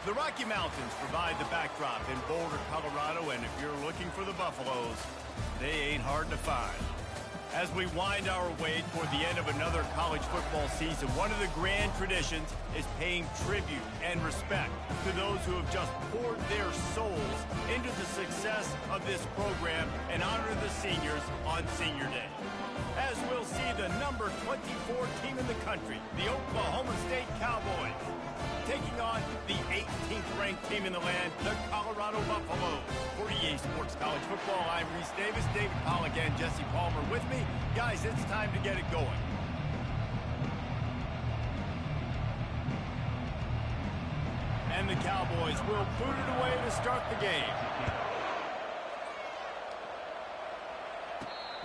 The Rocky Mountains provide the backdrop in Boulder, Colorado, and if you're looking for the Buffaloes, they ain't hard to find. As we wind our way toward the end of another college football season, one of the grand traditions is paying tribute and respect to those who have just poured their souls into the success of this program and honor the seniors on Senior Day. As we'll see the number 24 team in the country, the Oklahoma State Cowboys, taking on the 18th ranked team in the land, the Colorado Buffaloes. For EA Sports College Football, I'm Reese Davis, David Pollack, and Jesse Palmer with me. Guys, it's time to get it going. And the Cowboys will boot it away to start the game.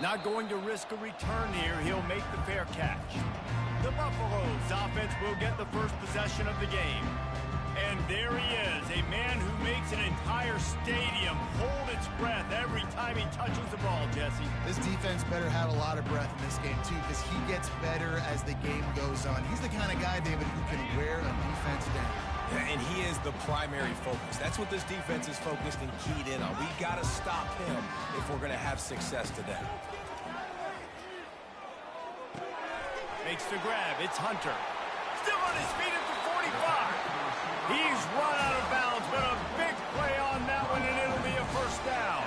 Not going to risk a return here. He'll make the fair catch. The Buffaloes offense will get the first possession of the game. And there he is, a man who makes an entire stadium hold its breath every time he touches the ball, Jesse. This defense better have a lot of breath in this game, too, because he gets better as the game goes on. He's the kind of guy, David, who can wear a defense down. Yeah, and he is the primary focus. That's what this defense is focused and keyed in on. We got to stop him if we're going to have success today. Makes the grab. It's Hunter. Still on his feet at the 45. He's run out of bounds, but a big play on that one, and it'll be a first down.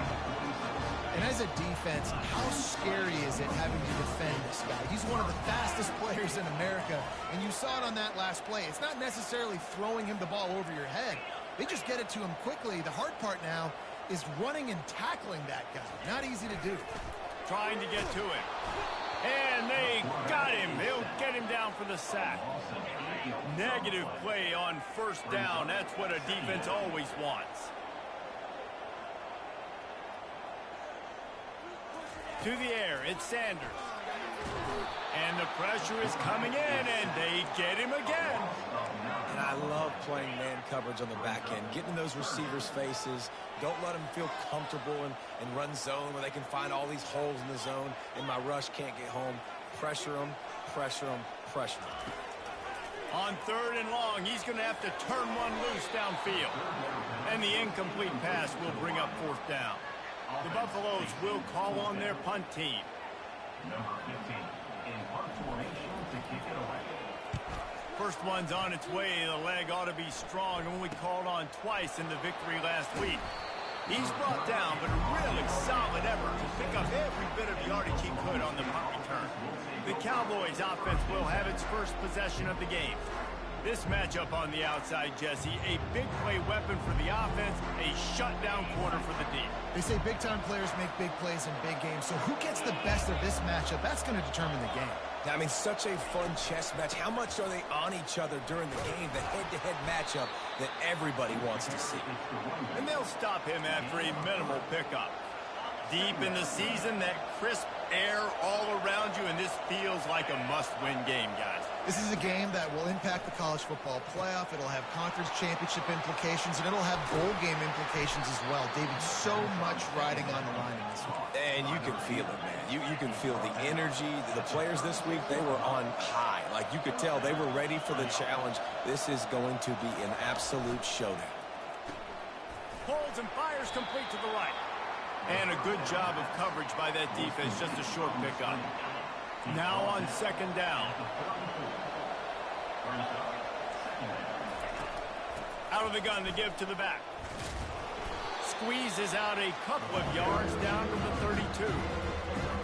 And as a defense, how scary is it having to defend this guy? He's one of the fastest players in America, and you saw it on that last play. It's not necessarily throwing him the ball over your head. They just get it to him quickly. The hard part now is running and tackling that guy. Not easy to do. Trying to get to him. And they got him. He'll get him down for the sack. Negative play on first down. That's what a defense always wants. To the air, it's Sanders. And the pressure is coming in, and they get him again. And I love playing man coverage on the back end, getting in those receivers' faces. Don't let them feel comfortable and run zone where they can find all these holes in the zone, and my rush can't get home. Pressure them, pressure them, pressure them. On third and long, he's going to have to turn one loose downfield. And the incomplete pass will bring up fourth down. The Buffaloes will call on their punt team. Number 15 in punt formation to kick it away. First one's on its way. The leg ought to be strong. Only called on twice in the victory last week. He's brought down, but a really solid effort to pick up every bit of yardage he could on the punt return. The Cowboys offense will have its first possession of the game. This matchup on the outside, Jesse, a big play weapon for the offense, a shutdown corner for the D. They say big-time players make big plays in big games, so who gets the best of this matchup? That's going to determine the game. I mean, such a fun chess match. How much are they on each other during the game? The head-to-head matchup that everybody wants to see. And they'll stop him after a minimal pickup. Deep in the season, that crisp air all around you, and this feels like a must-win game, guys. This is a game that will impact the college football playoff. It'll have conference championship implications, and it'll have bowl game implications as well. David, so much riding on the line in this one. And you can feel it, man. You can feel the energy. The players this week, they were on high. Like, you could tell they were ready for the challenge. This is going to be an absolute showdown. Holds and fires complete to the right. And a good job of coverage by that defense, just a short pickup. Now on second down. Out of the gun to give to the back. Squeezes out a couple of yards down to the 32.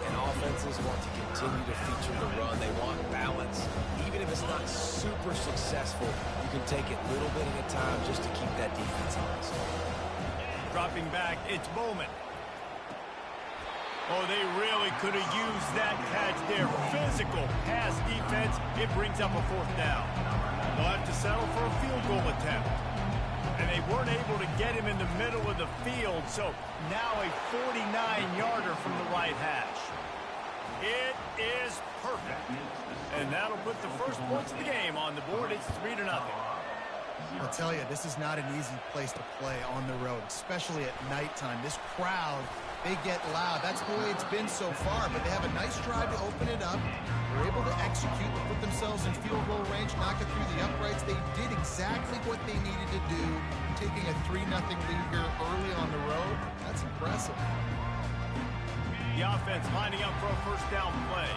And offenses want to continue to feature the run. They want balance. Even if it's not super successful, you can take it little bit at a time just to keep that defense honest. Dropping back, it's Bowman. Oh, they really could have used that catch there. Physical pass defense. It brings up a fourth down. They'll have to settle for a field goal attempt. And they weren't able to get him in the middle of the field, so now a 49-yarder from the right hash. It is perfect. And that'll put the first points of the game on the board. It's 3-0. I'll tell you, this is not an easy place to play on the road, especially at nighttime. This crowd, they get loud. That's the way it's been so far, but they have a nice drive to open it up. They're able to execute, to put themselves in field goal range, knock it through the uprights. They did exactly what they needed to do, taking a 3-0 lead here early on the road. That's impressive. The offense lining up for a first down play.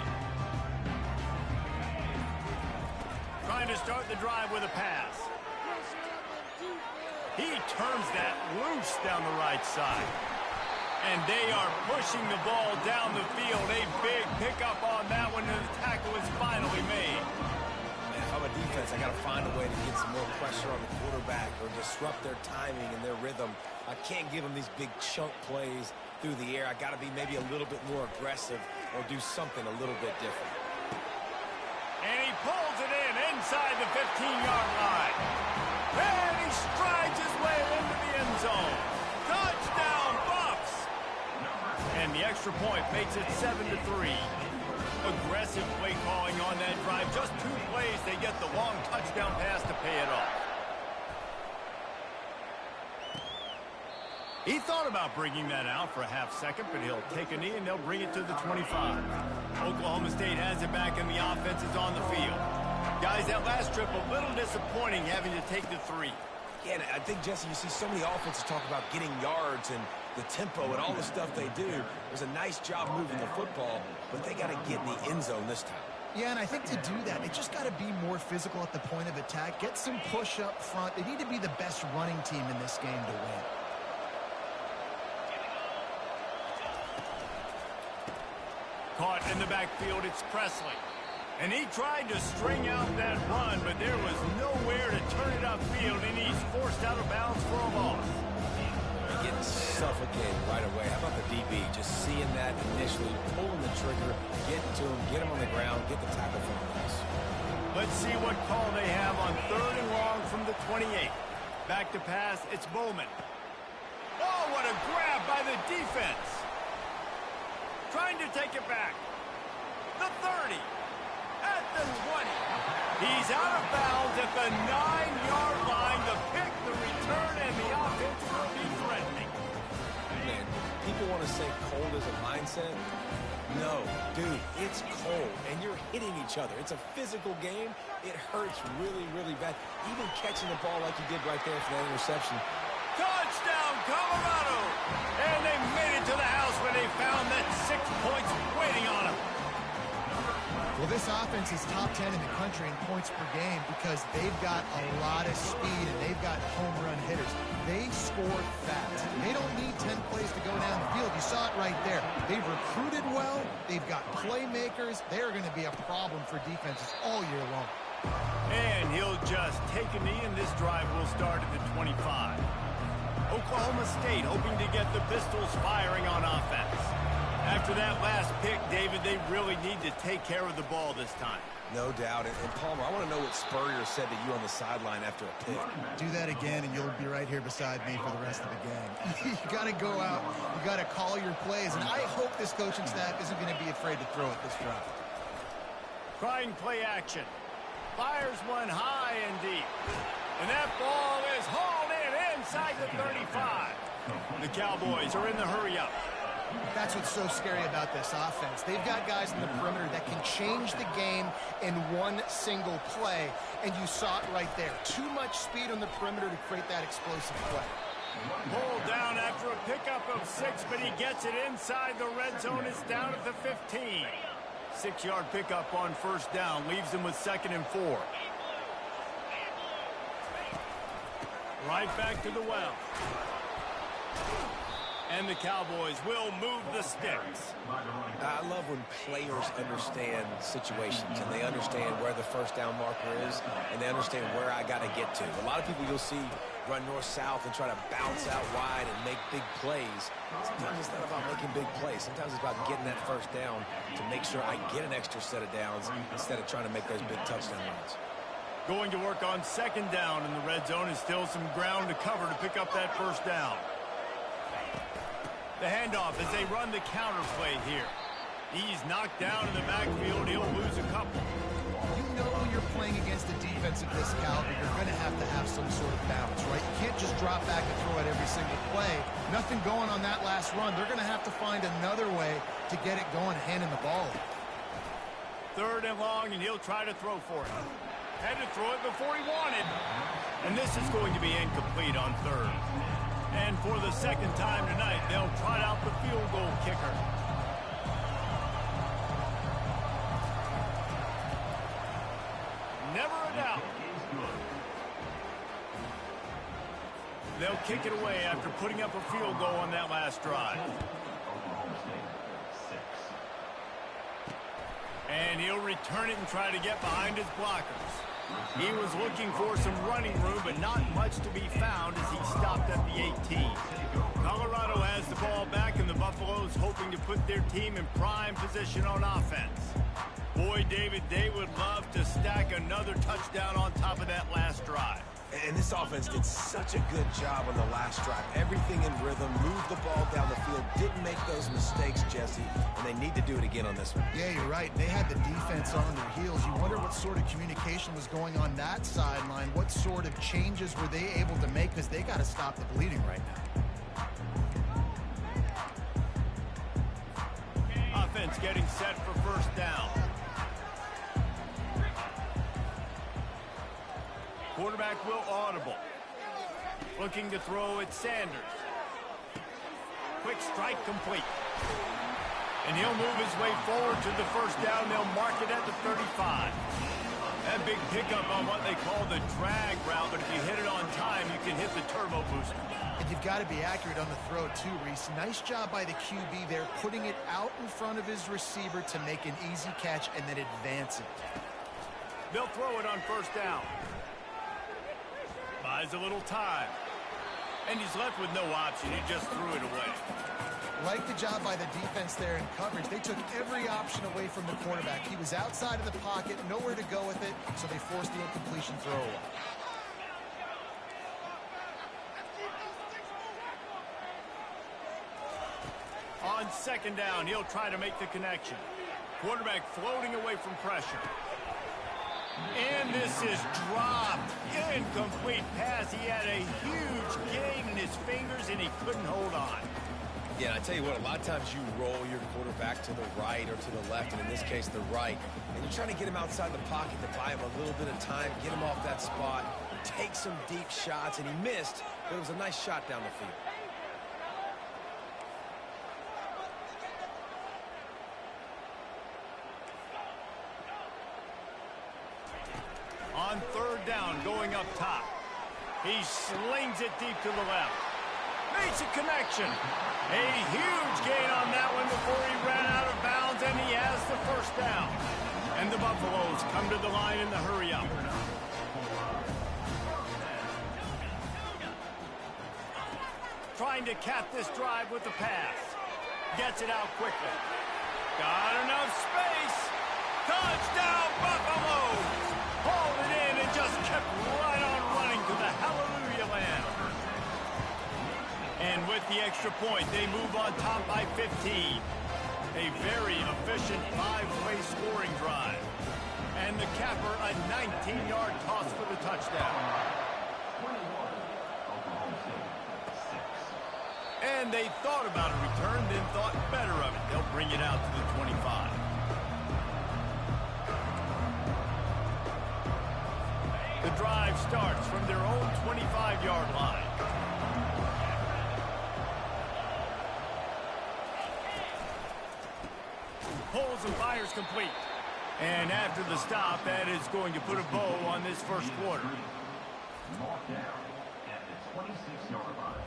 Trying to start the drive with a pass. He turns that loose down the right side. And they are pushing the ball down the field. A big pickup on that one, and the tackle is finally made. Man, if I'm a defense, I got to find a way to get some more pressure on the quarterback or disrupt their timing and their rhythm. I can't give them these big chunk plays through the air. I got to be maybe a little bit more aggressive or do something a little bit different. And he pulls it in inside the 15-yard line. And he strides his way into the end zone. Touchdown, Buffs! And the extra point makes it 7-3. Aggressive play calling on that drive. Just 2 plays, they get the long touchdown pass to pay it off. He thought about bringing that out for a half second, but he'll take a knee and they'll bring it to the 25. Oklahoma State has it back and the offense is on the field. Guys, that last trip a little disappointing having to take the 3. Yeah, and I think, Jesse, you see so many offenses talk about getting yards and the tempo and all the stuff they do. It was a nice job moving the football, but they got to get in the end zone this time. Yeah, and I think to do that, they just got to be more physical at the point of attack, get some push up front. They need to be the best running team in this game to win. Caught in the backfield, it's Presley. And he tried to string out that run, but there was nowhere to turn it upfield, and he's forced out of bounds for a loss. You're getting suffocated right away. How about the DB? Just seeing that initially, pulling the trigger, getting to him, get him on the ground, get the tackle for him. Let's see what call they have on 3rd and long from the 28. Back to pass, it's Bowman. Oh, what a grab by the defense. Trying to take it back. The 30. At the 20. He's out of bounds at the 9-yard line. The pick, the return, and the offense will be threatening. Man, people want to say cold is a mindset. No, dude, it's cold, and you're hitting each other. It's a physical game. It hurts really, really bad. Even catching the ball like you did right there for that interception. Touchdown, Colorado! And they made it to the house when they found that 6 points waiting on them. Well, this offense is top 10 in the country in points per game because they've got a lot of speed and they've got home run hitters. They score fast. They don't need 10 plays to go down the field. You saw it right there. They've recruited well. They've got playmakers. They're going to be a problem for defenses all year long. And he'll just take a knee, and this drive will start at the 25. Oklahoma State hoping to get the Pistols firing on offense. After that last pick, David, they really need to take care of the ball this time. No doubt. And Palmer, I want to know what Spurrier said to you on the sideline after a pick. Do that again, and you'll be right here beside me for the rest of the game. You got to go out. You got to call your plays, and I hope this coaching staff isn't going to be afraid to throw it this drive. Trying play action. Fires one high and deep. And that ball is hauled in inside the 35. The Cowboys are in the hurry-up. That's what's so scary about this offense. They've got guys in the perimeter that can change the game in one single play, and you saw it right there. Too much speed on the perimeter to create that explosive play. Pulled down after a pickup of 6, but he gets it inside the red zone. It's down at the 15. 6-yard pickup on first down leaves him with 2nd and 4. Right back to the well. And the Cowboys will move the sticks. I love when players understand situations and they understand where the first down marker is and they understand where I got to get to. A lot of people you'll see run north-south and try to bounce out wide and make big plays. Sometimes it's not about making big plays. Sometimes it's about getting that first down to make sure I get an extra set of downs instead of trying to make those big touchdown runs. Going to work on 2nd down in the red zone, and still some ground to cover to pick up that first down. The handoff as they run the counter play here. He's knocked down in the backfield. He'll lose a couple. You know when you're playing against a defense of this caliber, you're going to have some sort of balance, right? You can't just drop back and throw it every single play. Nothing going on that last run. They're going to have to find another way to get it going, handing the ball. 3rd and long, and he'll try to throw for it. Had to throw it before he wanted. And this is going to be incomplete on 3rd. And for the 2nd time tonight, they'll trot out the field goal kicker. Never a doubt. They'll kick it away after putting up a field goal on that last drive. And he'll return it and try to get behind his blockers. He was looking for some running room, but not much to be found as he stopped at the 18. Colorado has the ball back, and the Buffaloes hoping to put their team in prime position on offense. Boy, David, they would love to stack another touchdown on top of that last drive. And this offense did such a good job on the last drive. Everything in rhythm, moved the ball down the field, didn't make those mistakes, Jesse, and they need to do it again on this one. Yeah, you're right. They had the defense on their heels. You wonder what sort of communication was going on that sideline. What sort of changes were they able to make, because they got to stop the bleeding right now. Offense getting set for 1st down. Quarterback will audible. Looking to throw at Sanders. Quick strike complete. And he'll move his way forward to the 1st down. They'll mark it at the 35. That big pickup on what they call the drag route, but if you hit it on time, you can hit the turbo booster. And you've got to be accurate on the throw too, Reese. Nice job by the QB there, putting it out in front of his receiver to make an easy catch and then advance it. They'll throw it on 1st down. Buys a little time. And he's left with no option. He just threw it away. Like the job by the defense there in coverage. They took every option away from the quarterback. He was outside of the pocket, nowhere to go with it, so they forced the incompletion throw away. On 2nd down, he'll try to make the connection. Quarterback floating away from pressure. And this is dropped. Incomplete pass. He had a huge gain in his fingers, and he couldn't hold on. Yeah, and I tell you what, a lot of times you roll your quarterback to the right or to the left, and in this case, the right. And you're trying to get him outside the pocket to buy him a little bit of time, get him off that spot, take some deep shots, and he missed, but it was a nice shot down the field. On 3rd down, going up top. He slings it deep to the left. Makes a connection. A huge gain on that one before he ran out of bounds, and he has the 1st down. And the Buffaloes come to the line in the hurry-up. Trying to cap this drive with the pass. Gets it out quickly. Got enough space. Touchdown, Buffaloes! Hauled it in and just kept right on running to the hallelujah land. And with the extra point, they move on top by 15. A very efficient 5-play scoring drive. And the capper, a 19-yard toss for the touchdown. And they thought about a return, then thought better of it. They'll bring it out to the 25. The drive starts from their own 25-yard line. Pulls and fires complete. And after the stop, that is going to put a bow on this 1st quarter. Marked down at the 26-yard line.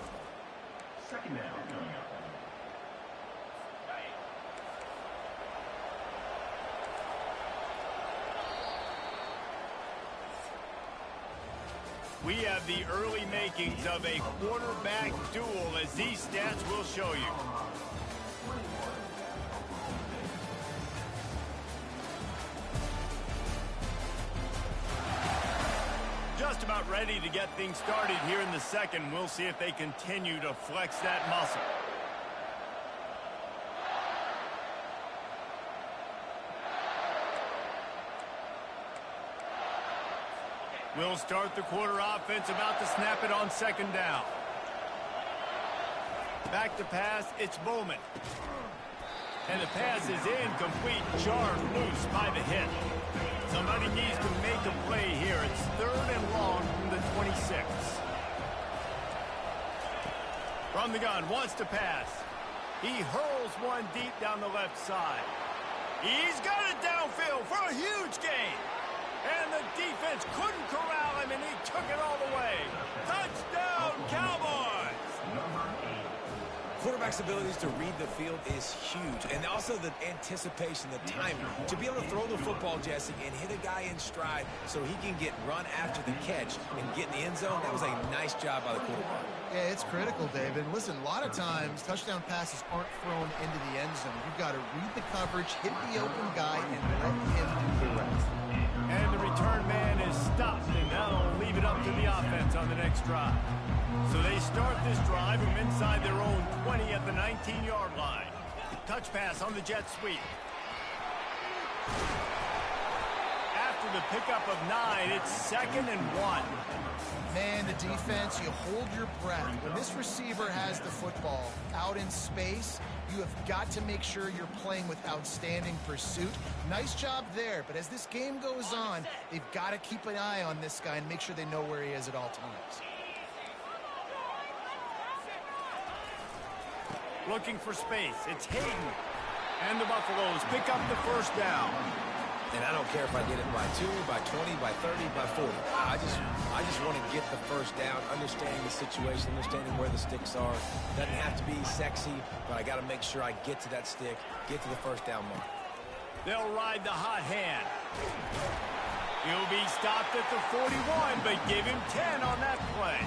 2nd down coming up. We have the early makings of a quarterback duel, as these stats will show you. Just about ready to get things started here in the 2nd. We'll see if they continue to flex that muscle. We'll start the quarter offense, about to snap it on second down. Back to pass, it's Bowman. And the pass is incomplete, jarred loose by the hit. Somebody needs to make a play here. It's 3rd and long from the 26. From the gun, wants to pass. He hurls one deep down the left side. He's got it downfield for a huge gain. And the defense couldn't corral him, and he took it all the way. Touchdown, Cowboys! Quarterback's abilities to read the field is huge, and also the anticipation, the timing. To be able to throw the football, Jesse, and hit a guy in stride so he can get run after the catch and get in the end zone, that was a nice job by the quarterback. Yeah, it's critical, David. Listen, a lot of times, touchdown passes aren't thrown into the end zone. You've got to read the coverage, hit the open guy, and let him do the rest. And the return man is stopped, and now they'll leave it up to the offense on the next drive. So they start this drive from inside their own 20 at the 19-yard line. Touch pass on the jet sweep. After the pickup of 9, it's 2nd and 1. Man, the defense, you hold your breath. When this receiver has the football out in space, you have got to make sure you're playing with outstanding pursuit. Nice job there, but as this game goes on, they've got to keep an eye on this guy and make sure they know where he is at all times. Looking for space. It's Hayden. And the Buffaloes pick up the first down. And I don't care if I get it by 2, by 20, by 30, by 40. I just want to get the first down, understanding the situation, understanding where the sticks are. Doesn't have to be sexy, but I got to make sure I get to that stick, get to the first down mark. They'll ride the hot hand. He'll be stopped at the 41, but give him 10 on that play.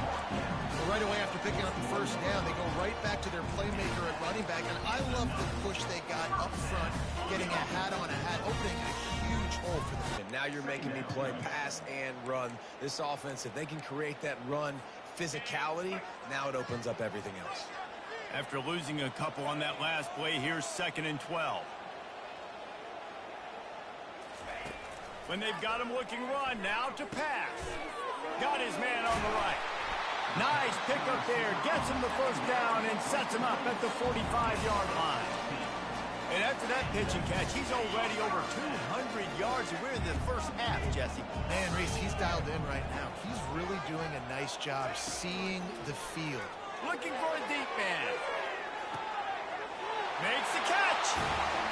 Right away after picking up the first down, they go right back to their playmaker at running back, and I love the push they got up front, getting a hat on a hat, opening a huge hole for them. And now you're making me play pass and run. This offense, if they can create that run physicality, now it opens up everything else. After losing a couple on that last play, here's 2nd and 12. When they've got him looking run, now to pass. Got his man on the right. Nice pickup there, gets him the first down and sets him up at the 45-yard line. And after that pitch and catch, he's already over 200 yards, and we're in the first half, Jesse. Man, Reese, he's dialed in right now. He's really doing a nice job seeing the field. Looking for a deep man. Makes the catch.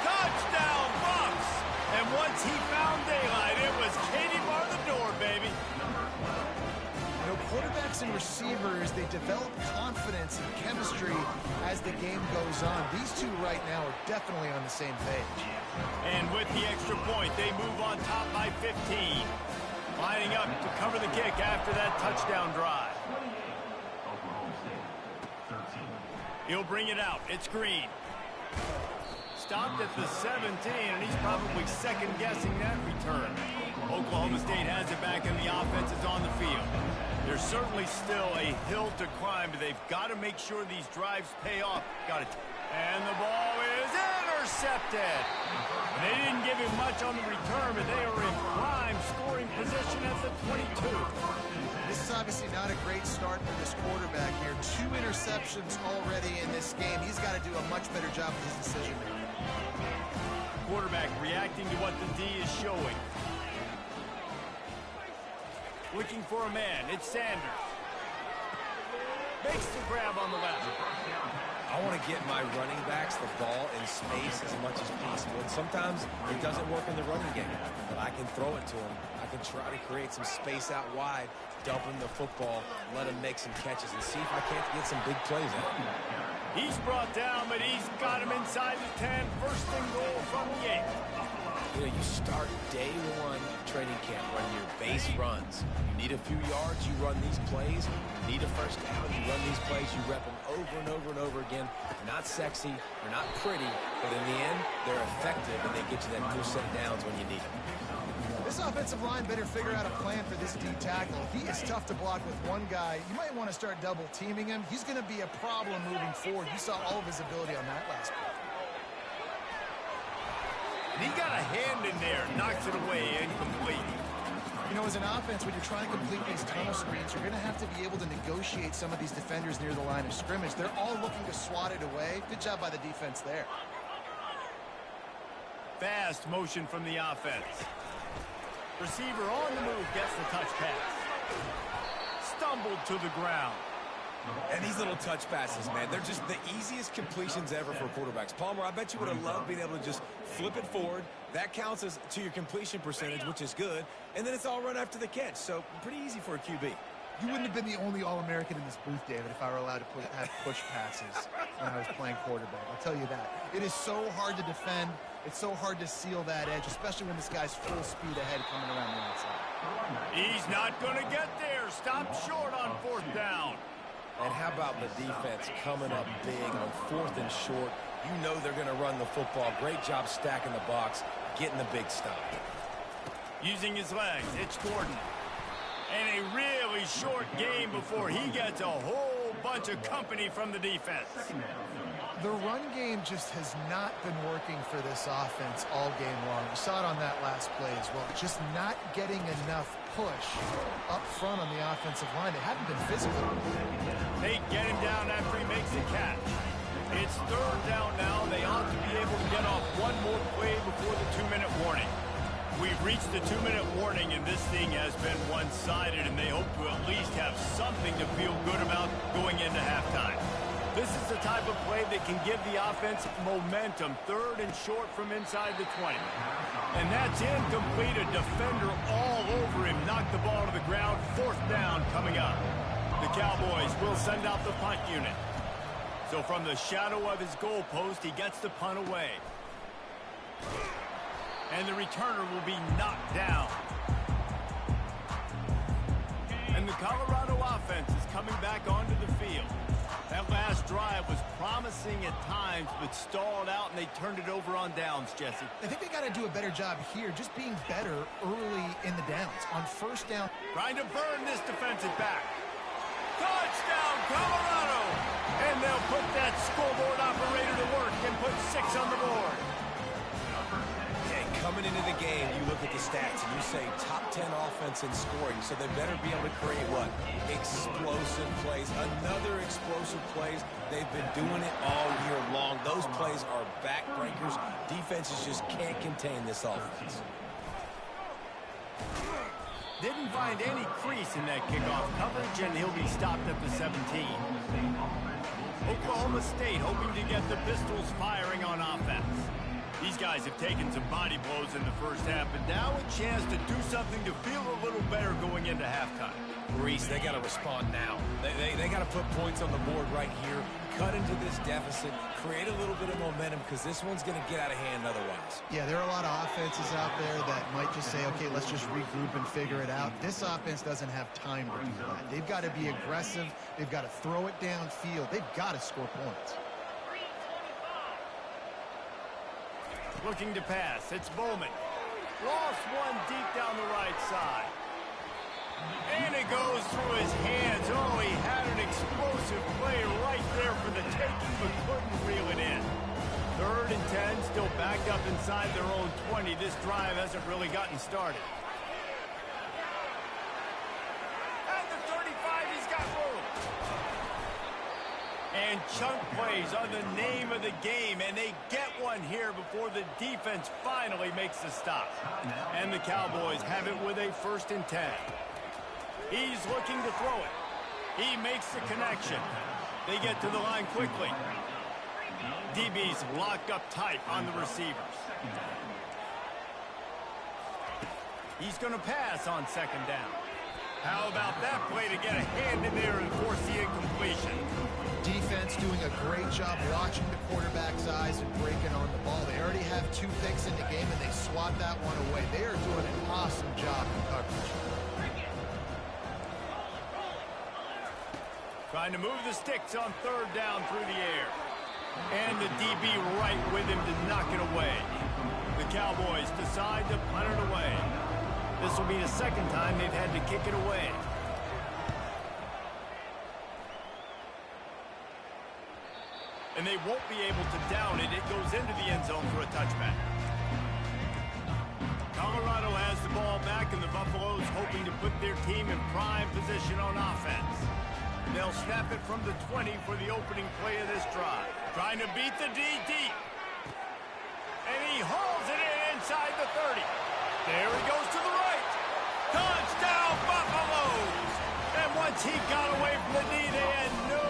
Touchdown, Bucs. And once he found daylight, it was Katie bar the door, baby. You know, quarterbacks and receivers, they develop confidence and chemistry as the game goes on. These two right now are definitely on the same page. And with the extra point, they move on top by 15. Lining up to cover the kick after that touchdown drive. He'll bring it out. It's Green. Stopped at the 17, and he's probably second-guessing that return. Oklahoma State has it back, and the offense is on the field. There's certainly still a hill to climb, but they've got to make sure these drives pay off. And the ball is intercepted. They didn't give him much on the return, but they are in prime scoring position at the 22. This is obviously not a great start for this quarterback here. 2 interceptions already in this game. He's got to do a much better job with his decision-making. Quarterback reacting to what the D is showing. Looking for a man. It's Sanders. Makes the grab on the left. I want to get my running backs the ball in space as much as possible. And sometimes it doesn't work in the running game, but I can throw it to him. I can try to create some space out wide, dump him the football, let him make some catches, and see if I can't get some big plays out. He's brought down, but he's got him inside the 10. First and goal from the 8. You know, you start day one training camp running your base runs. You need a few yards, you run these plays. You need a first down, you run these plays. You rep them over and over and over again. They're not sexy, they're not pretty, but in the end, they're effective, and they get you that 2 set downs when you need them. This offensive line better figure out a plan for this D tackle. He is tough to block with one guy. You might want to start double teaming him. He's going to be a problem moving forward. You saw all of his ability on that last play. And he got a hand in there, knocks it away, incomplete. You know, as an offense, when you're trying to complete these tunnel screens, you're going to have to be able to negotiate some of these defenders near the line of scrimmage. They're all looking to swat it away. Good job by the defense there. Fast motion from the offense. Receiver on the move gets the touch pass. Stumbled to the ground. And these little touch passes, man, they're just the easiest completions ever for quarterbacks. Palmer, I bet you would have loved being able to just flip it forward. That counts as to your completion percentage, which is good. And then it's all run after the catch. So pretty easy for a QB. You wouldn't have been the only All-American in this booth, David, if I were allowed to have push passes when I was playing quarterback. I'll tell you that. It is so hard to defend. It's so hard to seal that edge, especially when this guy's full speed ahead coming around the outside. He's not going to get there. Stopped short on 4th down. And how about the defense coming up big on 4th and short? You know they're going to run the football. Great job stacking the box, getting the big stop. Using his legs, it's Gordon. And a really short game before he gets a whole bunch of company from the defense. The run game just has not been working for this offense all game long. We saw it on that last play as well. Just not getting enough push up front on the offensive line. They haven't been physical. They get him down after he makes the catch. It's 3rd down now. They ought to be able to get off one more play before the 2-minute warning. We've reached the 2-minute warning, and this thing has been one-sided, and they hope to at least have something to feel good about going into halftime. This is the type of play that can give the offense momentum. 3rd and short from inside the 20. And that's incomplete. A defender all over him. Knocked the ball to the ground. 4th down coming up. The Cowboys will send out the punt unit. So from the shadow of his goal post, he gets the punt away. And the returner will be knocked down. And the Colorado offense is coming back onto the field. That last drive was promising at times, but stalled out, and they turned it over on downs, Jesse. I think they got to do a better job here, just being better early in the downs. On 1st down. Trying to burn this defensive back. Touchdown, Colorado! And they'll put that scoreboard operator to work and put 6 on the board. Coming into the game, you look at the stats and you say top 10 offense in scoring, so they better be able to create what? Explosive plays. Another explosive plays. They've been doing it all year long. Those plays are backbreakers. Defenses just can't contain this offense. Didn't find any crease in that kickoff coverage, and he'll be stopped at the 17. Oklahoma State hoping to get the Pistols firing on offense. These guys have taken some body blows in the first half, and now a chance to do something to feel a little better going into halftime. Reese, they got to respond now. They got to put points on the board right here, cut into this deficit, create a little bit of momentum, because this one's going to get out of hand otherwise. Yeah, there are a lot of offenses out there that might just say, okay, let's just regroup and figure it out. This offense doesn't have time to do that. They've got to be aggressive. They've got to throw it downfield. They've got to score points. Looking to pass. It's Bowman. Lost one deep down the right side. And it goes through his hands. Oh, he had an explosive play right there for the taking, but couldn't reel it in. 3rd and 10, still backed up inside their own 20. This drive hasn't really gotten started. At the 35, he's got room. And chunk plays are the name of the game, and they get one here before the defense finally makes the stop. And the Cowboys have it with a 1st and 10. He's looking to throw it. He makes the connection. They get to the line quickly. DB's locked up tight on the receivers. He's going to pass on 2nd down. How about that play to get a hand in there and force the incompletion? Defense doing a great job watching the quarterback's eyes and breaking on the ball. They already have 2 picks in the game, and they swat that one away. They are doing an awesome job in coverage. Trying to move the sticks on 3rd down through the air. And the DB right with him to knock it away. The Cowboys decide to punt it away. This will be the 2nd time they've had to kick it away. And they won't be able to down it. It goes into the end zone for a touchback. Colorado has the ball back, and the Buffaloes hoping to put their team in prime position on offense. They'll snap it from the 20 for the opening play of this drive. Trying to beat the D deep. And he hauls it in inside the 30. There he goes to the right. Touchdown, Buffaloes! And once he got away from the D, they had no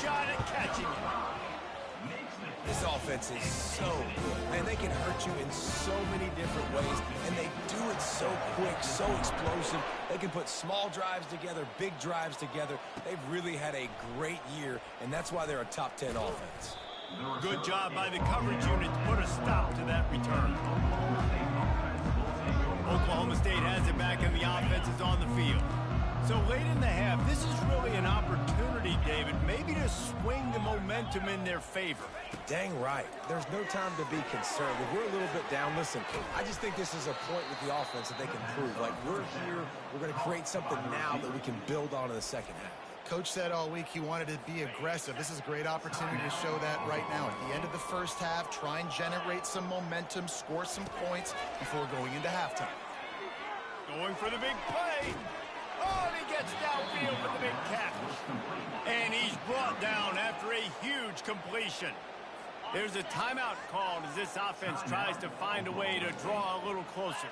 shot at catching him. This offense is so good. Man, they can hurt you in so many different ways, and they do it so quick, so explosive. They can put small drives together, big drives together. They've really had a great year, and that's why they're a top 10 offense. Good job by the coverage unit to put a stop to that return. Oklahoma State has it back, and the offense is on the field. So late in the half, this is really an opportunity, David, maybe to swing the momentum in their favor. Dang right. There's no time to be concerned. If we're a little bit down, listen, I just think this is a point with the offense that they can prove. Like, we're here, we're going to create something now that we can build on in the second half. Coach said all week he wanted to be aggressive. This is a great opportunity to show that right now. At the end of the first half, try and generate some momentum, score some points before going into halftime. Going for the big play. Oh, and he gets downfield for the big catch. And he's brought down after a huge completion. There's a timeout called as this offense tries to find a way to draw a little closer.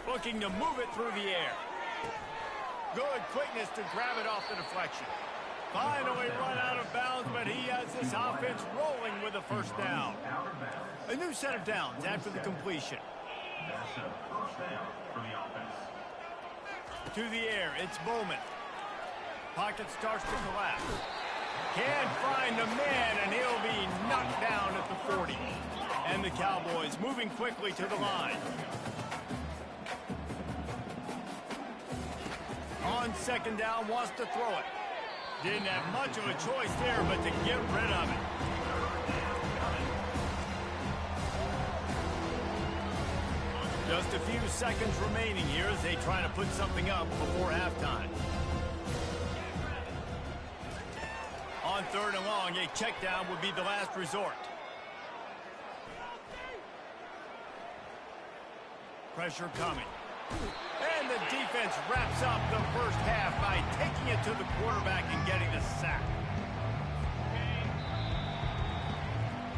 Looking to move it through the air. Good quickness to grab it off the deflection. Finally run out of bounds, but he has this offense rolling with a first down. A new set of downs after the completion. That's a first down for the offense. To the air, it's Bowman. Pocket starts to collapse. Can't find the man, and he'll be knocked down at the 40. And the Cowboys moving quickly to the line. On second down, wants to throw it. Didn't have much of a choice there, but to get rid of it. Just a few seconds remaining here as they try to put something up before halftime. On third and long, a check down would be the last resort. Pressure coming. And the defense wraps up the first half by taking it to the quarterback and getting the sack.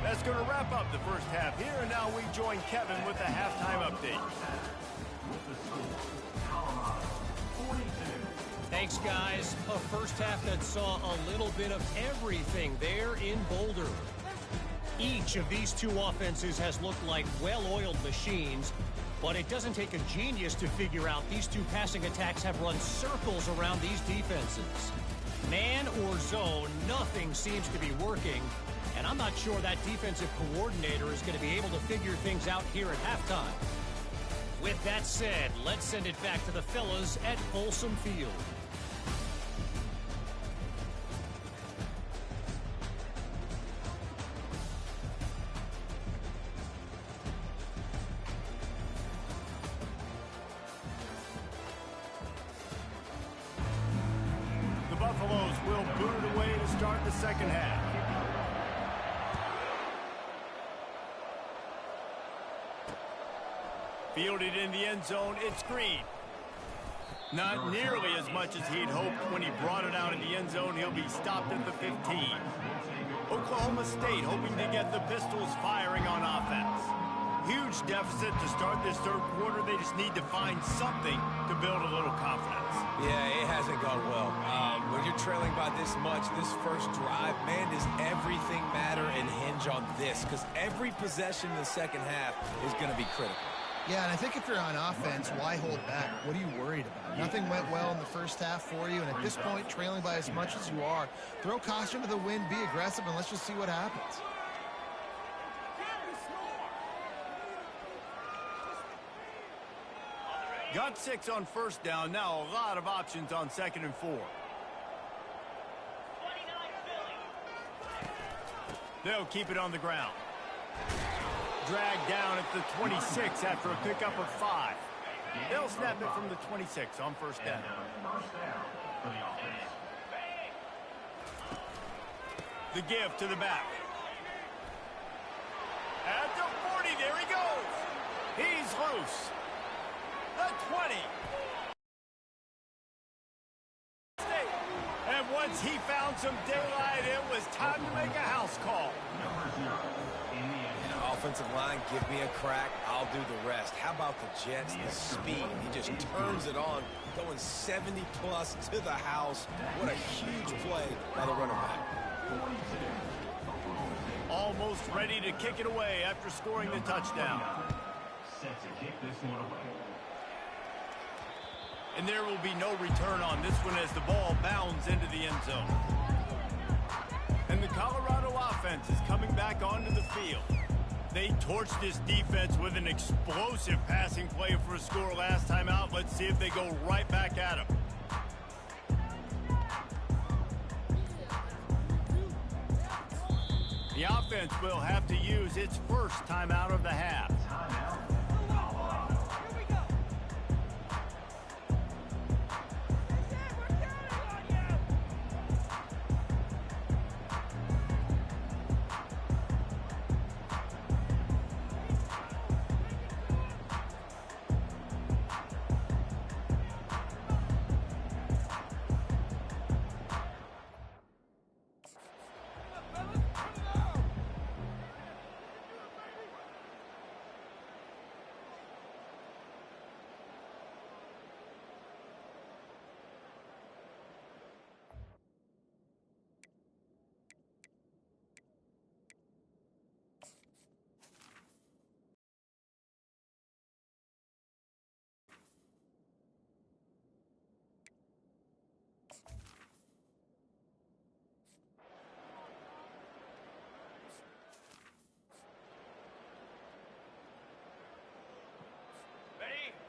That's going to wrap up the first half here, and now we join Kevin with the halftime update. Thanks, guys. A first half that saw a little bit of everything there in Boulder. Each of these two offenses has looked like well-oiled machines, but it doesn't take a genius to figure out these two passing attacks have run circles around these defenses. Man or zone, nothing seems to be working. And I'm not sure that defensive coordinator is going to be able to figure things out here at halftime. With that said, let's send it back to the fellas at Folsom Field. The Buffaloes will boot it away to start the second half. Fielded in the end zone, it's Green. Not nearly as much as he'd hoped when he brought it out in the end zone. He'll be stopped at the 15. Oklahoma State hoping to get the Pistols firing on offense. Huge deficit to start this third quarter. They just need to find something to build a little confidence. Yeah, it hasn't gone well. When you're trailing by this much, this first drive, man, does everything matter and hinge on this? Because every possession in the second half is going to be critical. Yeah, and I think if you're on offense, why hold back? What are you worried about? Nothing went well in the first half for you, and at this point, trailing by as much as you are, throw caution to the wind, be aggressive, and let's just see what happens. Got 6 on first down. Now a lot of options on second and 4. They'll keep it on the ground. Dragged down at the 26 after a pickup of 5. They'll snap it from the 26 on first down. The give to the back. At the 40, there he goes. He's loose. A the 20. And once he found some daylight, it was time to make a house call. Offensive line, give me a crack, I'll do the rest. How about the Jets, the speed? He just turns it on, going 70-plus to the house. What a huge play by the running back. Almost ready to kick it away after scoring the touchdown. Set to kick this one away. And there will be no return on this one as the ball bounds into the end zone. And the Colorado offense is coming back onto the field. They torched this defense with an explosive passing play for a score last time out. Let's see if they go right back at him. The offense will have to use its first timeout of the half.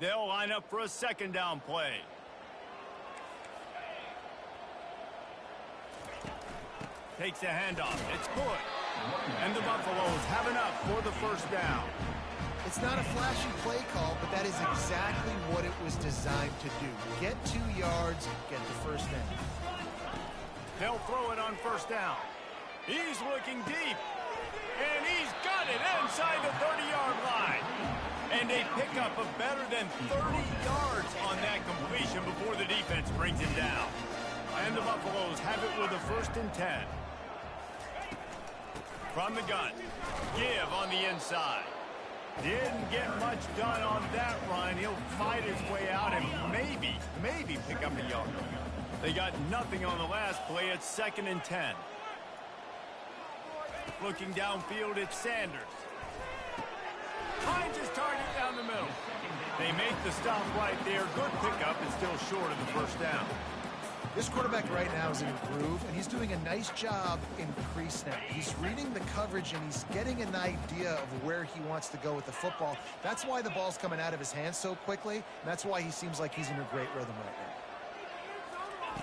They'll line up for a second down play. Takes a handoff. It's good. And the Buffaloes have enough for the first down. It's not a flashy play call, but that is exactly what it was designed to do. Get 2 yards, get the first down. They'll throw it on first down. He's looking deep. And he's got it inside the 30-yard line. And a pickup of better than 30 yards on that completion before the defense brings him down. And the Buffaloes have it with a 1st and 10. From the gun, give on the inside. Didn't get much done on that run. He'll fight his way out and maybe pick up a yard. They got nothing on the last play. It's 2nd and 10. Looking downfield, it's Sanders. Finds his target down the middle. They make the stop right there. Good pickup is still short of the first down. This quarterback right now is in a groove, and he's doing a nice job in pre-snap. He's reading the coverage, and he's getting an idea of where he wants to go with the football. That's why the ball's coming out of his hands so quickly, and that's why he seems like he's in a great rhythm right now.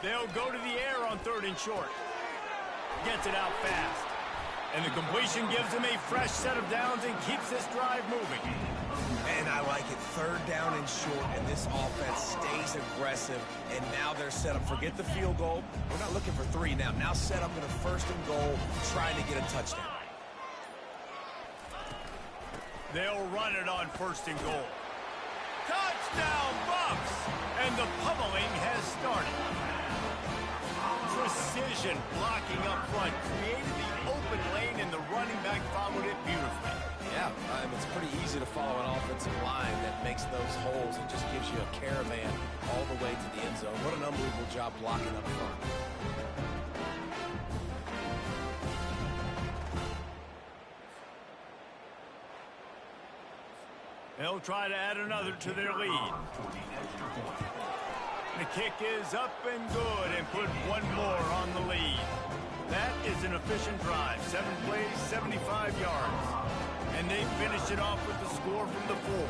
They'll go to the air on 3rd and short. Gets it out fast. And the completion gives him a fresh set of downs and keeps this drive moving. And I like it. 3rd down and short, and this offense stays aggressive. And now they're set up. Forget the field goal. We're not looking for 3 now. Now set up in a 1st and goal, trying to get a touchdown. They'll run it on 1st and goal. Touchdown, Buffs! And the pummeling has started. Precision blocking up front created the open lane, and the running back followed it beautifully. Yeah, it's pretty easy to follow an offensive line that makes those holes and just gives you a caravan all the way to the end zone. What an unbelievable job blocking up front. They'll try to add another to their lead. The kick is up and good, and put one more on the lead. That is an efficient drive. 7 plays, 75 yards. And they finish it off with the score from the 4.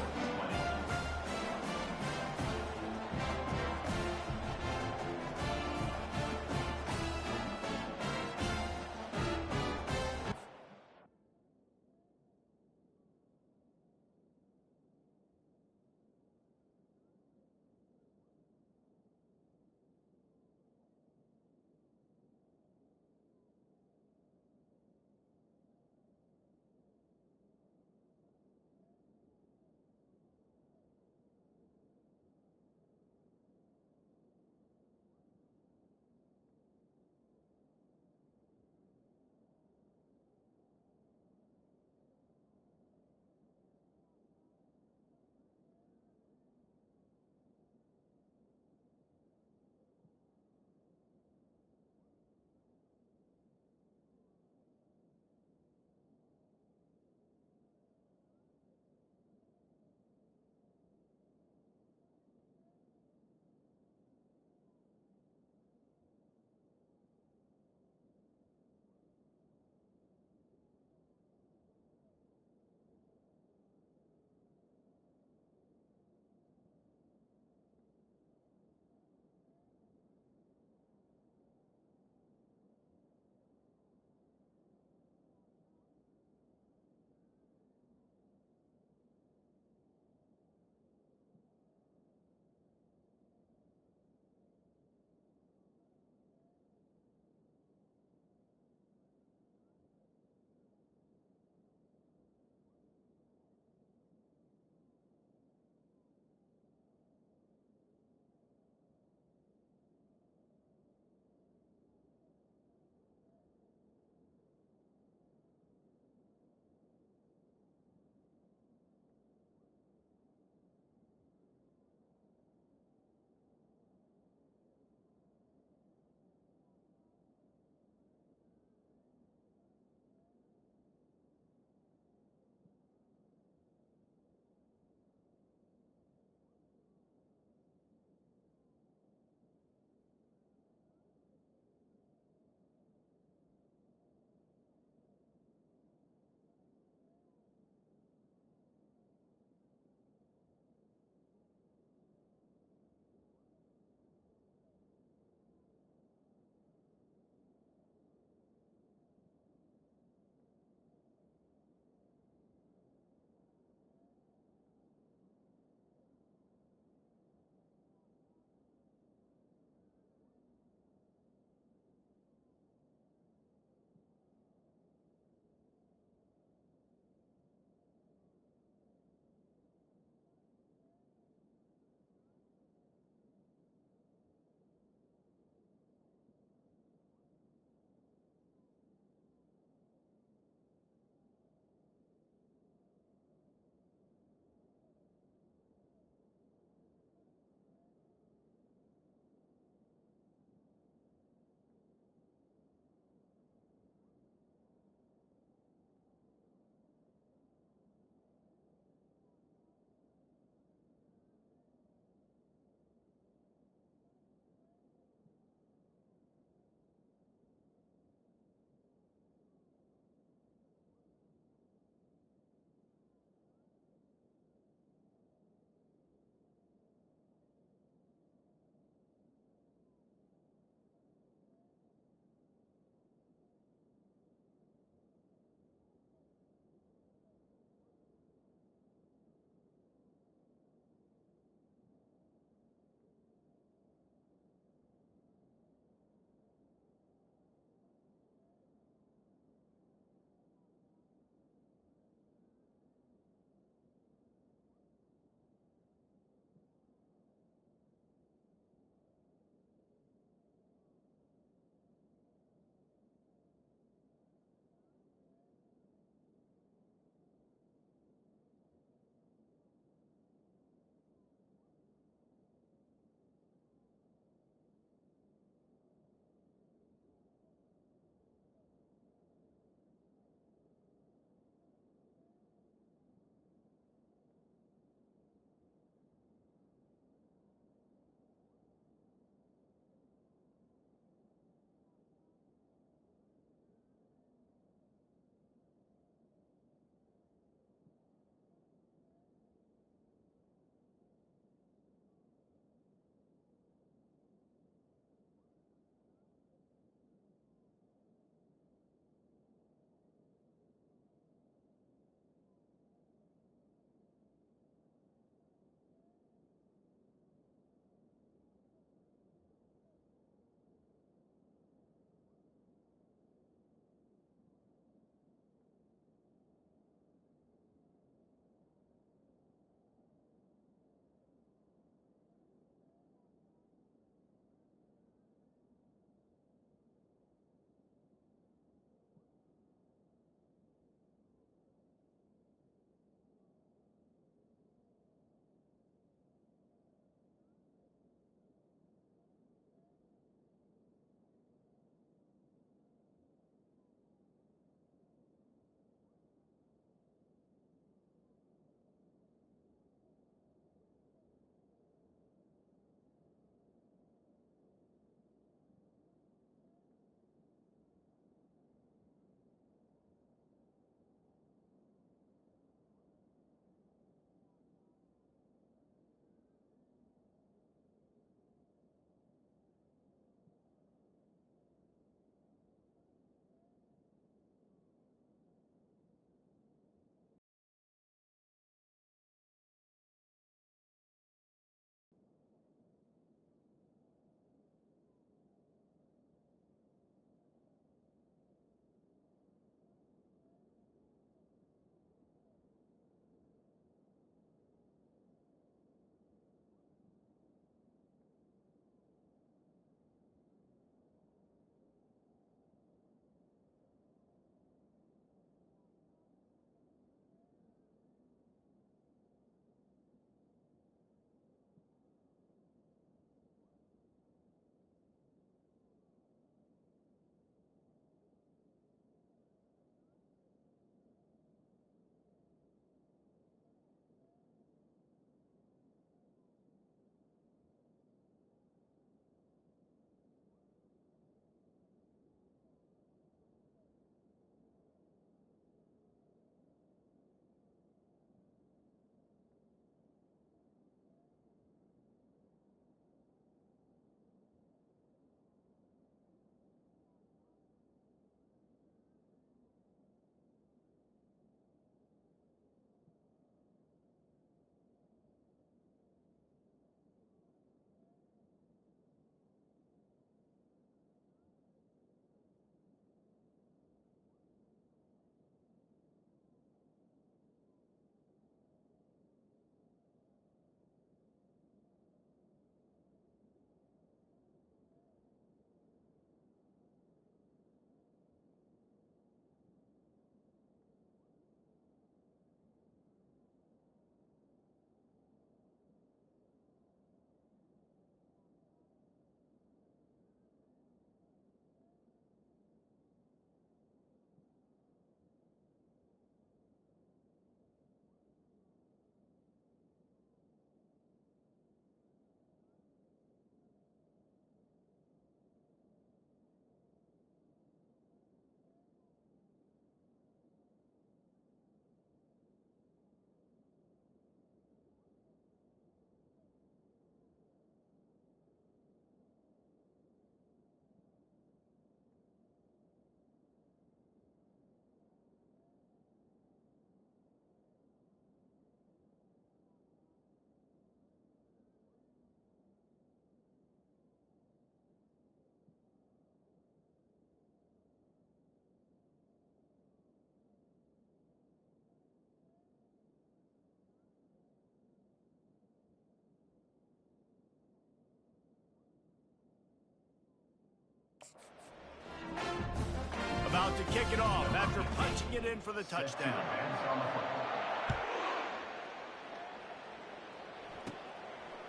about to kick it off after punching it in for the touchdown.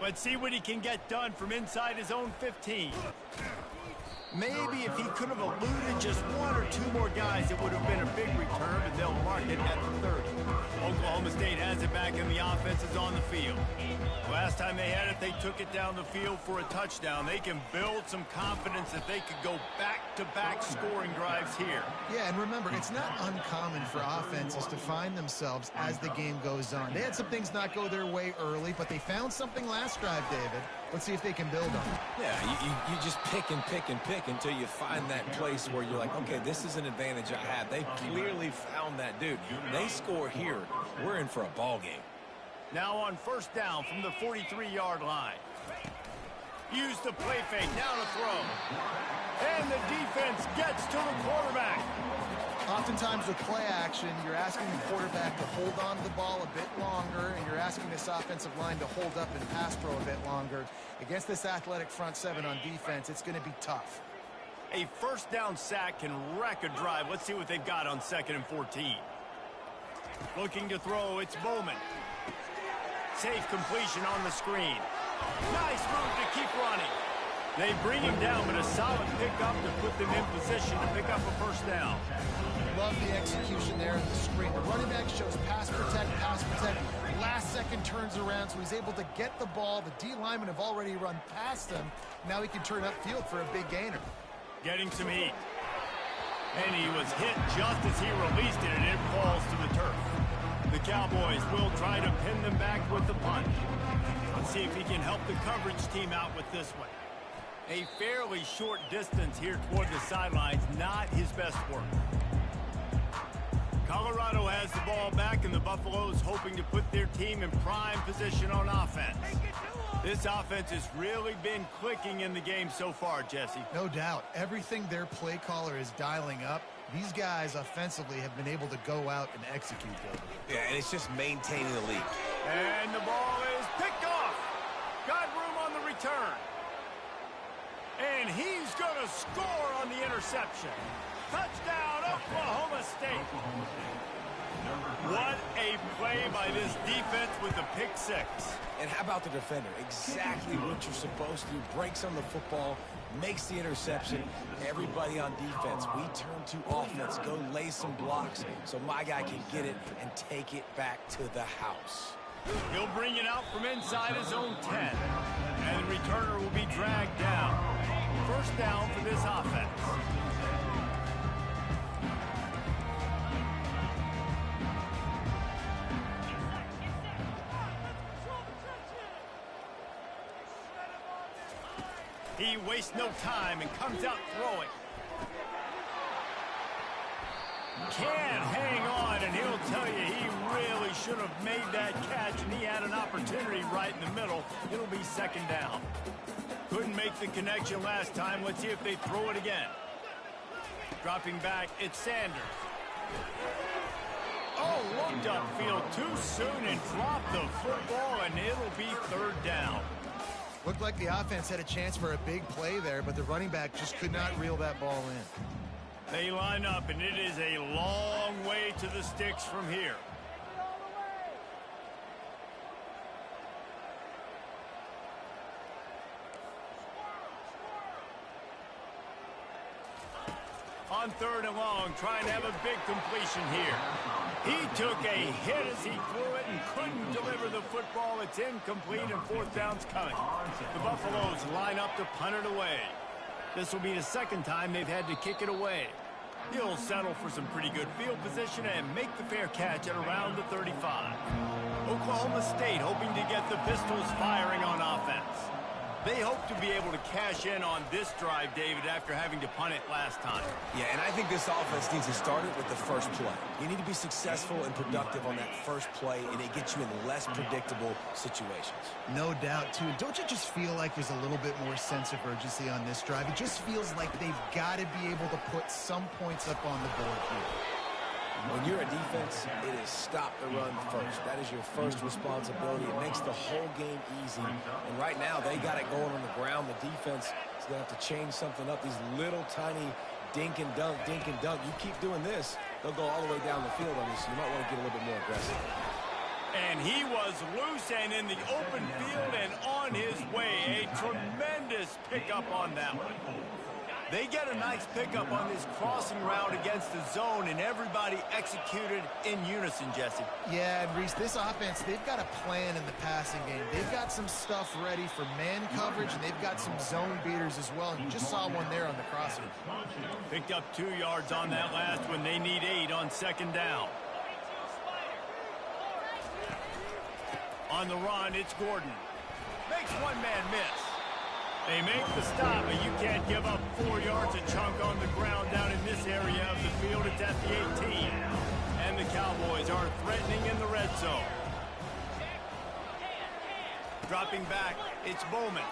Let's see what he can get done from inside his own 15. Maybe if he could have eluded just one or two more guys, it would have been a big return, but they'll mark it at the 30. Oklahoma State has it back, and the offense is on the field. Last time they had it, they took it down the field for a touchdown. They can build some confidence that they could go back-to-back scoring drives here. Yeah, and remember, it's not uncommon for offenses to find themselves as the game goes on. They had some things not go their way early, but they found something last drive, David. Let's see if they can build on it. Yeah, you just pick and pick and pick until you find that place where you're like, okay, this is an advantage I have. They clearly found that dude. They score here, we're in for a ball game. Now on first down from the 43-yard line. Use the play fake, now to throw. And the defense gets to the quarterback. Oftentimes with play action, you're asking the quarterback to hold on to the ball a bit longer, and you're asking this offensive line to hold up and pass pro a bit longer. Against this athletic front seven on defense, it's going to be tough. A first down sack can wreck a drive. Let's see what they've got on 2nd and 14. Looking to throw, it's Bowman. Safe completion on the screen. Nice move to keep running. They bring him down, but a solid pickup to put them in position to pick up a first down. Love the execution there in the screen. The running back shows pass protect, pass protect. Last second turns around, so he's able to get the ball. The D linemen have already run past him. Now he can turn upfield for a big gainer. Getting some heat. And he was hit just as he released it, and it falls to the turf. The Cowboys will try to pin them back with the punt. Let's see if he can help the coverage team out with this one. A fairly short distance here toward the sidelines, not his best work. Colorado has the ball back, and the Buffaloes hoping to put their team in prime position on offense. This offense has really been clicking in the game so far, Jesse. No doubt. Everything their play caller is dialing up, these guys offensively have been able to go out and execute them. Yeah, and it's just maintaining the lead. And the ball is picked off. Got room on the return. And he's going to score on the interception. Touchdown, Oklahoma State. What a play by this defense with the pick six. And how about the defender? Exactly what you're supposed to do. Breaks on the football, makes the interception. Everybody on defense, we turn to offense. Go lay some blocks so my guy can get it and take it back to the house. He'll bring it out from inside his own 10. And the returner will be dragged down. First down for this offense. He wastes no time and comes out throwing. Can't hang on, and he'll tell you he really should have made that catch, and he had an opportunity right in the middle. It'll be second down. Couldn't make the connection last time. Let's see if they throw it again. Dropping back, it's Sanders. Oh, looked upfield too soon and dropped the football, and it'll be third down. Looked like the offense had a chance for a big play there, but the running back just could not reel that ball in. They line up, and it is a long way to the sticks from here. On third and long, trying to have a big completion here. He took a hit as he threw it and couldn't deliver the football. It's incomplete, and fourth down's coming. The Buffaloes line up to punt it away. This will be the second time they've had to kick it away. He'll settle for some pretty good field position and make the fair catch at around the 35. Oklahoma State hoping to get the Pistols firing on offense. They hope to be able to cash in on this drive, David, after having to punt it last time. Yeah, and I think this offense needs to start it with the first play. You need to be successful and productive on that first play, and it gets you in less predictable situations. No doubt, too. Don't you just feel like there's a little bit more sense of urgency on this drive? It just feels like they've got to be able to put some points up on the board here. When you're a defense, it is stop the run first. That is your first responsibility. It makes the whole game easy. And right now, they got it going on the ground. The defense is going to have to change something up. These little tiny dink and dunk, dink and dunk. You keep doing this, they'll go all the way down the field on you, so you might want to get a little bit more aggressive. And he was loose and in the open field and on his way. A tremendous pickup on that one. They get a nice pickup on this crossing route against the zone, and everybody executed in unison, Jesse. Yeah, and Reese, this offense, they've got a plan in the passing game. They've got some stuff ready for man coverage, and they've got some zone beaters as well. You just saw one there on the crossing. Picked up 2 yards on that last one. They need 8 on second down. On the run, it's Gordon. Makes one man miss. They make the stop, but you can't give up 4 yards a chunk on the ground down in this area of the field. It's at the 18. And the Cowboys are threatening in the red zone. Dropping back, it's Bowman.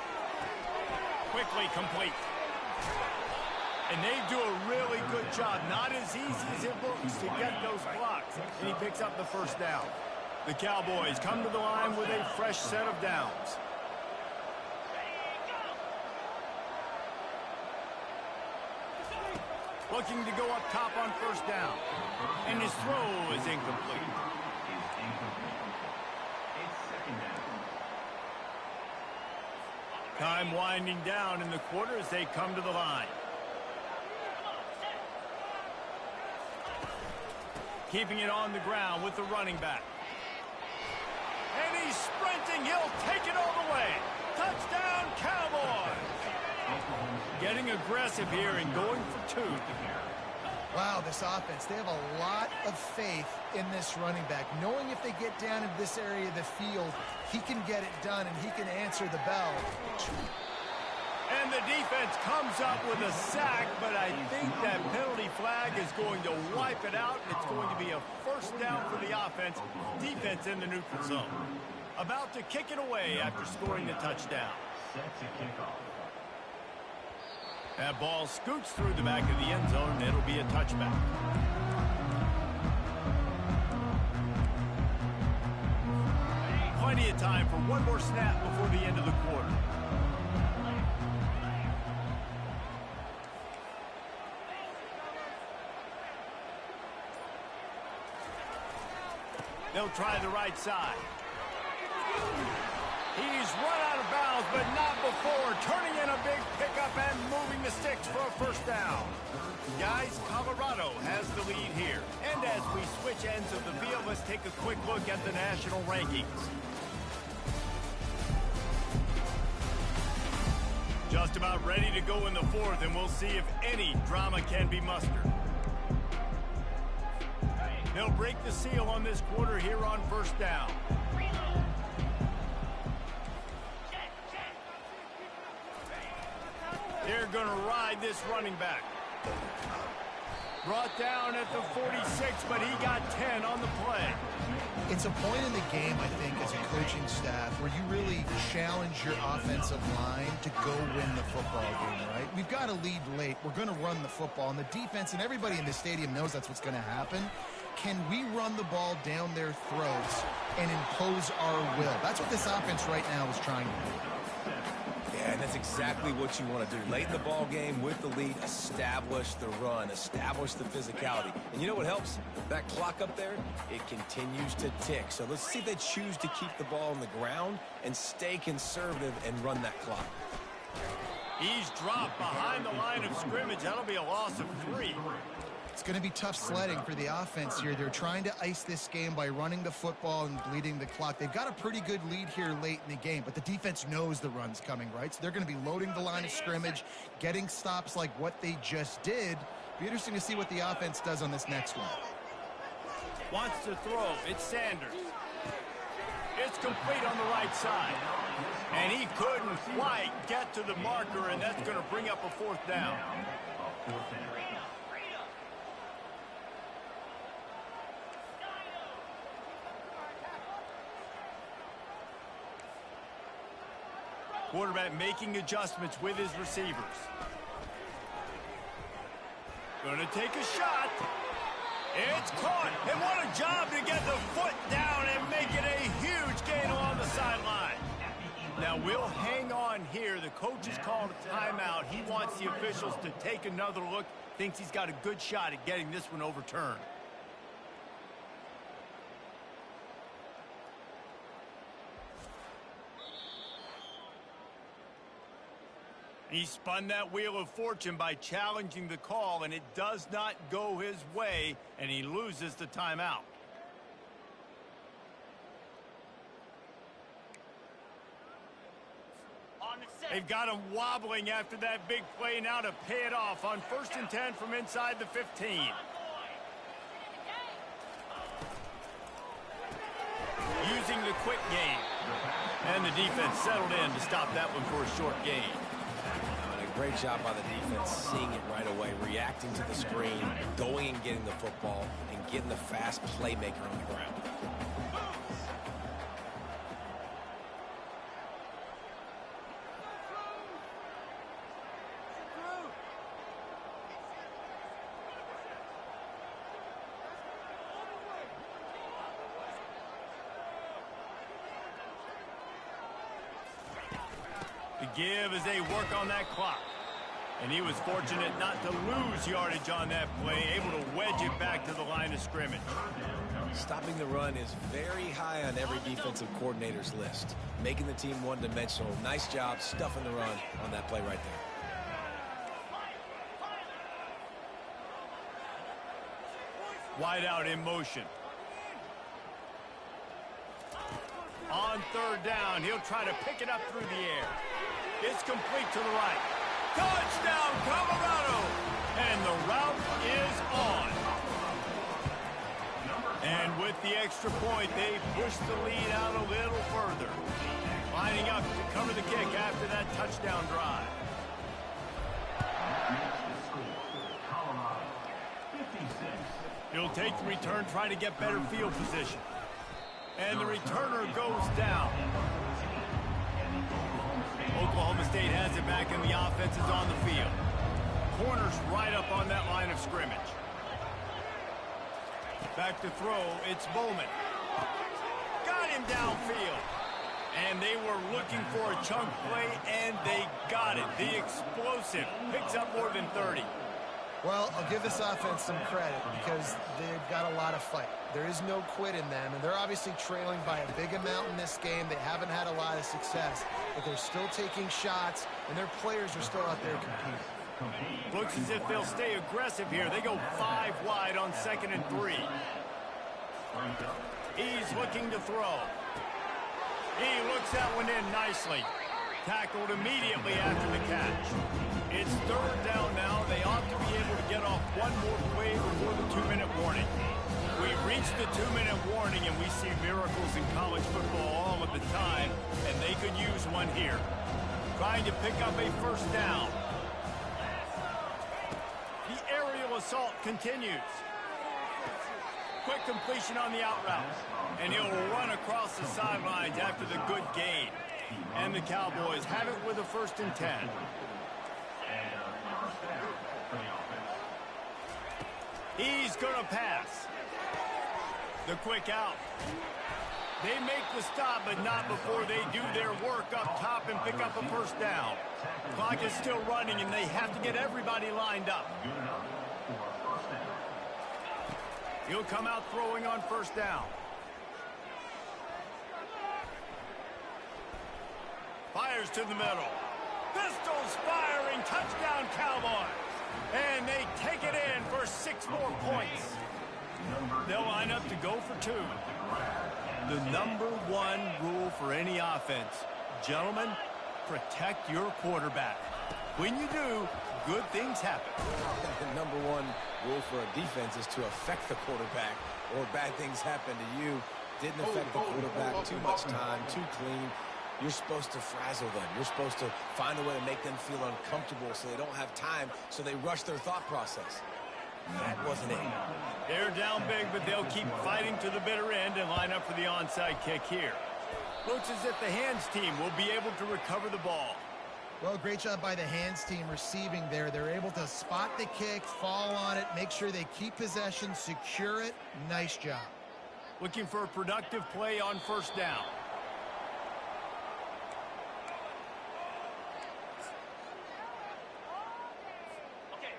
Quickly complete. And they do a really good job. Not as easy as it looks to get those blocks. And he picks up the first down. The Cowboys come to the line with a fresh set of downs. Looking to go up top on first down. And his throw is incomplete. Time winding down in the quarter as they come to the line. Keeping it on the ground with the running back. And he's sprinting. He'll take it all the way. Touchdown, Cowboys! Getting aggressive here and going for 2. Wow, this offense, they have a lot of faith in this running back, knowing if they get down into this area of the field, he can get it done and he can answer the bell. And the defense comes up with a sack, but I think that penalty flag is going to wipe it out, and it's going to be a first down for the offense. Defense in the neutral zone. About to kick it away after scoring the touchdown. Set to kick off. That ball scoots through the back of the end zone, and it'll be a touchback. Plenty of time for one more snap before the end of the quarter. They'll try the right side. He's run out of bounds, but not before. Turning in a big pickup and moving the sticks for a first down. Guys, Colorado has the lead here. And as we switch ends of the field, let's take a quick look at the national rankings. Just about ready to go in the fourth, and we'll see if any drama can be mustered. They'll break the seal on this quarter here on first down. They're going to ride this running back. Brought down at the 46, but he got 10 on the play. It's a point in the game, I think, as a coaching staff, where you really challenge your offensive line to go win the football game, right? We've got to lead late. We're going to run the football, and the defense and everybody in the stadium knows that's what's going to happen. Can we run the ball down their throats and impose our will? That's what this offense right now is trying to do. Yeah, and that's exactly what you want to do. Late in the ball game with the lead, establish the run, establish the physicality. And you know what helps? That clock up there, it continues to tick. So let's see if they choose to keep the ball on the ground and stay conservative and run that clock. He's dropped behind the line of scrimmage. That'll be a loss of 3. It's going to be tough sledding for the offense here. They're trying to ice this game by running the football and bleeding the clock. They've got a pretty good lead here late in the game, but the defense knows the run's coming, right? So they're going to be loading the line of scrimmage, getting stops like what they just did. Be interesting to see what the offense does on this next one. Wants to throw. It's Sanders. It's complete on the right side. And he couldn't quite get to the marker, and that's going to bring up a fourth down. Quarterback making adjustments with his receivers. Going to take a shot. It's caught. And what a job to get the foot down and make it a huge gain along the sideline. Now we'll hang on here. The coach has called a timeout. He wants the officials to take another look. Thinks he's got a good shot at getting this one overturned. He spun that wheel of fortune by challenging the call, and it does not go his way, and he loses the timeout. They've got him wobbling after that big play now to pay it off on 1st and 10 from inside the 15. Using the quick game. And the defense settled in to stop that one for a short gain. And a great job by the defense, seeing it right away, reacting to the screen, going and getting the football, and getting the fast playmaker on the ground. The give as they work on that clock. And he was fortunate not to lose yardage on that play, able to wedge it back to the line of scrimmage. Stopping the run is very high on every defensive coordinator's list. Making the team one-dimensional. Nice job stuffing the run on that play right there. Wide out in motion. On 3rd down, he'll try to pick it up through the air. It's complete to the right. Touchdown, Colorado! And the route is on. And with the extra point, they push the lead out a little further. Lining up to cover the kick after that touchdown drive. Colorado, 56. He'll take the return, try to get better field position. And the returner goes down. Oklahoma State has it back, and the offense is on the field. Corners right up on that line of scrimmage. Back to throw, it's Bowman. Got him downfield. And they were looking for a chunk play, and they got it. The explosive picks up more than 30. Well, I'll give this offense some credit because they've got a lot of fight. There is no quit in them, and they're obviously trailing by a big amount in this game. They haven't had a lot of success, but they're still taking shots, and their players are still out there competing. Looks as if they'll stay aggressive here. They go 5 wide on 2nd and 3. He's looking to throw. He looks that one in nicely. Tackled immediately after the catch. It's 3rd down now. They ought to be able to get off one more play before the 2-minute warning. We've reached the 2-minute warning, and we see miracles in college football all of the time, and they could use one here. Trying to pick up a 1st down. The aerial assault continues. Quick completion on the out route. And he'll run across the sidelines after the good gain. And the Cowboys have it with a 1st and 10. He's going to pass. The quick out. They make the stop, but not before they do their work up top and pick up a 1st down. Clock is still running, and they have to get everybody lined up. He'll come out throwing on 1st down. Fires to the middle. Pistols firing. Touchdown, Cowboys. And they take it in for 6 more points. They'll line up to go for 2. The #1 rule for any offense, gentlemen, protect your quarterback. When you do, good things happen. The #1 rule for a defense is to affect the quarterback, or bad things happen to you. Didn't affect the quarterback. Too much time, too clean. You're supposed to frazzle them. You're supposed to find a way to make them feel uncomfortable so they don't have time, so they rush their thought process. That wasn't it. They're down big, but they'll keep fighting to the bitter end and line up for the onside kick here. Looks as if the hands team will be able to recover the ball. Well, great job by the hands team receiving there. They're able to spot the kick, fall on it, make sure they keep possession, secure it. Nice job. Looking for a productive play on 1st down.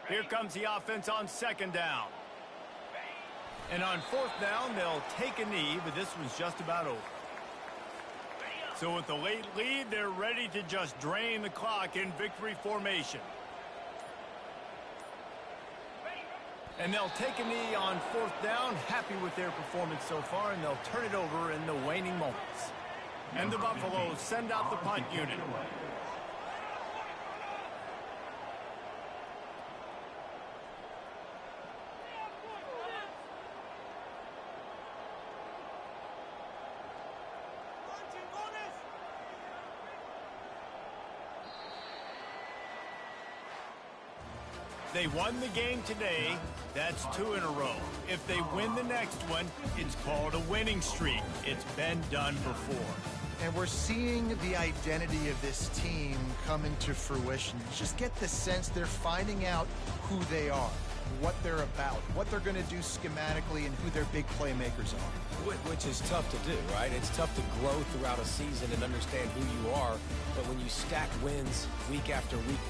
Here comes the offense on second down. And on fourth down, they'll take a knee, but this one's just about over. So with the late lead, they're ready to just drain the clock in victory formation. And they'll take a knee on fourth down, happy with their performance so far, and they'll turn it over in the waning moments. And the Buffaloes send out the punt unit. They won the game today. That's 2 in a row. If they win the next one, it's called a winning streak. It's been done before. And we're seeing the identity of this team come into fruition. You just get the sense they're finding out who they are, what they're about, what they're going to do schematically, and who their big playmakers are. Which is tough to do, right? It's tough to grow throughout a season and understand who you are. But when you stack wins week after week,